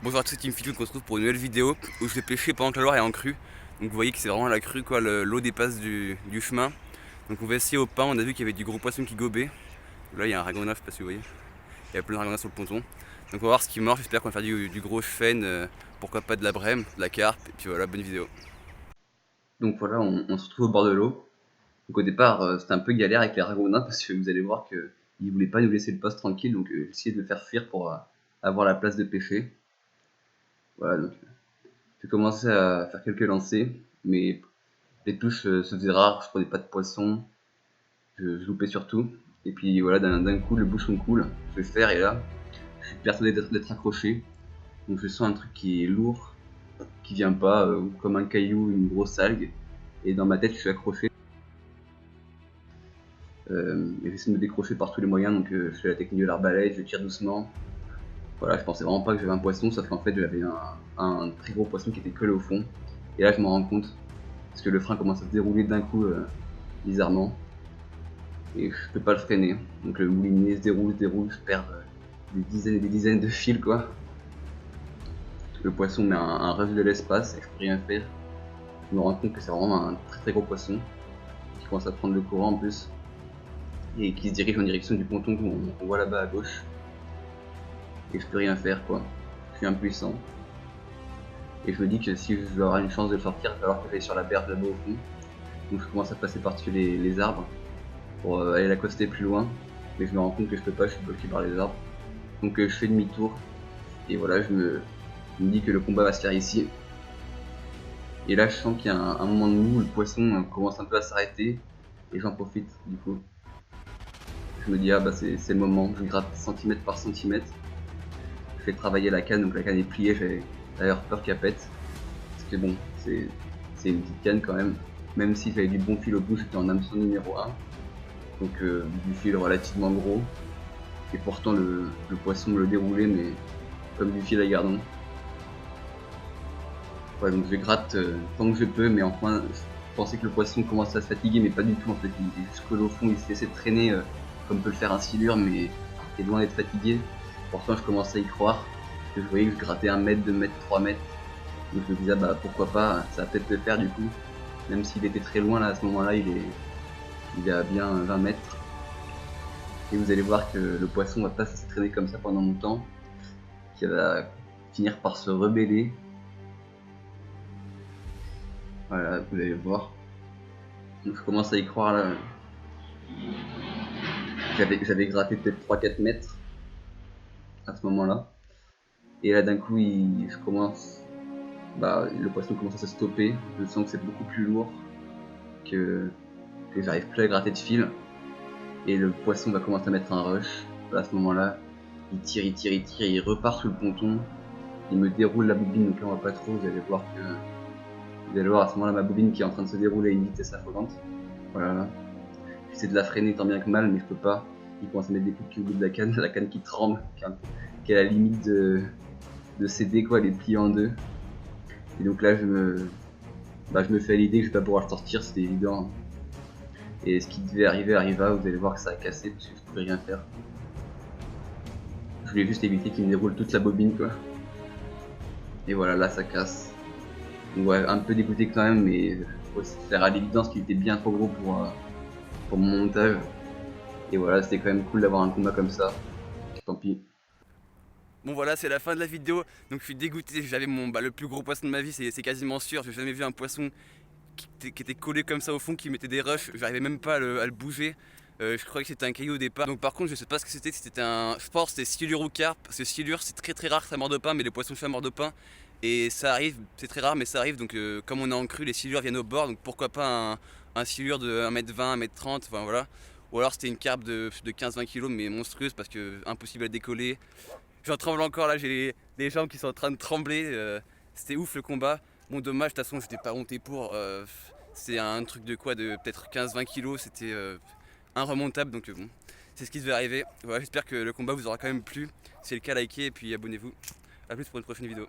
Bonjour à tous, c'est Team Fitou, on se retrouve pour une nouvelle vidéo où je vais pêcher pendant que la Loire est en crue. Donc vous voyez que c'est vraiment la crue quoi, l'eau dépasse du chemin. Donc on va essayer au pain, on a vu qu'il y avait du gros poisson qui gobait. Là il y a un ragonaf, je sais pas si vous voyez. Il y a plein de ragonafs sur le ponton. Donc on va voir ce qui marche, j'espère qu'on va faire du gros chêne, pourquoi pas de la brème, de la carpe, et puis voilà, bonne vidéo. Donc voilà, on se retrouve au bord de l'eau. Donc au départ c'était un peu galère avec les ragonafs parce que vous allez voir qu'ils ne voulaient pas nous laisser le poste tranquille, donc j'ai essayé de le faire fuir pour avoir la place de pêcher. Voilà, donc j'ai commencé à faire quelques lancers, mais les touches se faisaient rares, je prenais pas de poisson, je loupais surtout. Et puis voilà, d'un coup, le bouchon coule, je vais faire, et là, je suis persuadé d'être accroché. Donc je sens un truc qui est lourd, qui vient pas, comme un caillou, une grosse algue. Et dans ma tête, je suis accroché. Et j'essaie de me décrocher par tous les moyens, donc je fais la technique de l'arbalète, je tire doucement. Voilà, je pensais vraiment pas que j'avais un poisson, sauf qu'en fait j'avais un très gros poisson qui était collé au fond. Et là je m'en rends compte, parce que le frein commence à se dérouler d'un coup, bizarrement. Et je peux pas le freiner. Donc le moulinier se déroule, je perds des dizaines et des dizaines de fils quoi. Le poisson met un rush de l'espace et je peux rien faire. Je me rends compte que c'est vraiment un très très gros poisson qui commence à prendre le courant en plus et qui se dirige en direction du ponton qu'on voit là-bas à gauche. Et je peux rien faire quoi. Je suis impuissant. Et je me dis que si je veux avoir une chance de le sortir, il va falloir que j'aille sur la berge là-bas au fond. Donc je commence à passer par-dessus les arbres pour aller l'accoster plus loin. Mais je me rends compte que je peux pas, je suis bloqué par les arbres. Donc je fais demi-tour. Et voilà, je me dis que le combat va se faire ici. Et là, je sens qu'il y a un moment de mou où le poisson commence un peu à s'arrêter. Et j'en profite, du coup. Je me dis, ah bah c'est le moment. Je gratte centimètre par centimètre. Je fais travailler la canne, donc la canne est pliée. J'avais d'ailleurs peur qu'elle pète. Parce que bon, c'est une petite canne quand même. Même si j'avais du bon fil au bout, j'étais en hameçon numéro 1. Donc du fil relativement gros. Et pourtant, le poisson me le déroulait, mais comme du fil à gardon. Ouais, donc je gratte tant que je peux, mais enfin, je pensais que le poisson commençait à se fatiguer, mais pas du tout en fait. Il est juste collé au fond, il se laissait traîner comme peut le faire un silure, mais il est loin d'être fatigué. Pourtant, je commençais à y croire, parce que je voyais que je grattais 1 mètre, 2 mètres, 3 mètres. Donc je me disais, bah pourquoi pas, ça va peut-être le faire du coup. Même s'il était très loin là, à ce moment-là, il est à bien 20 mètres. Et vous allez voir que le poisson va pas se traîner comme ça pendant longtemps, qu'il va finir par se rebeller. Voilà, vous allez voir. Donc je commence à y croire là. J'avais gratté peut-être 3-4 mètres à ce moment-là. Et là d'un coup le poisson commence à se stopper. Je sens que c'est beaucoup plus lourd, que j'arrive plus à gratter de fil. Et le poisson va commencer à mettre un rush. À ce moment-là, il tire, il repart sous le ponton. Il me déroule la bobine, donc là on voit pas trop, vous allez voir à ce moment-là ma bobine qui est en train de se dérouler à une vitesse affolante. Voilà. J'essaie de la freiner tant bien que mal, mais je peux pas. Il commence à mettre des coups de pied au bout de la canne qui tremble, qui est à la limite de céder quoi, elle est pliée en deux. Et donc là je me fais à l'idée que je vais pas pouvoir le sortir, c'était évident. Et ce qui devait arriver arriva, vous allez voir que ça a cassé parce que je pouvais rien faire. Je voulais juste éviter qu'il me déroule toute la bobine quoi. Et voilà, là ça casse. Donc ouais, un peu dégoûté quand même, mais faut se faire à l'évidence qu'il était bien trop gros pour mon montage. Et voilà, c'était quand même cool d'avoir un combat comme ça. Tant pis. Bon voilà, c'est la fin de la vidéo, donc je suis dégoûté, j'avais le plus gros poisson de ma vie, c'est quasiment sûr, j'ai jamais vu un poisson qui était collé comme ça au fond, qui mettait des rushs, j'arrivais même pas à le bouger. Je croyais que c'était un caillou au départ. Donc par contre je sais pas ce que c'était, si c'était un sport, c'était silure ou carpe, parce que silure c'est très rare que ça morde pas, mais les poissons chat mordent pas. Et ça arrive, c'est très rare mais ça arrive, donc comme on est en crue, les silures viennent au bord, donc pourquoi pas un silure de 1m20, 1m30, enfin voilà. Ou alors c'était une carpe de 15-20 kg mais monstrueuse parce que impossible à décoller. J'en tremble encore là, j'ai les jambes qui sont en train de trembler. C'était ouf le combat. Bon, dommage, de toute façon, j'étais pas monté pour. C'est un truc de quoi, de peut-être 15-20 kilos. C'était inremontable, donc bon, c'est ce qui devait arriver. Voilà, j'espère que le combat vous aura quand même plu. Si c'est le cas, likez et puis abonnez-vous. A plus pour une prochaine vidéo.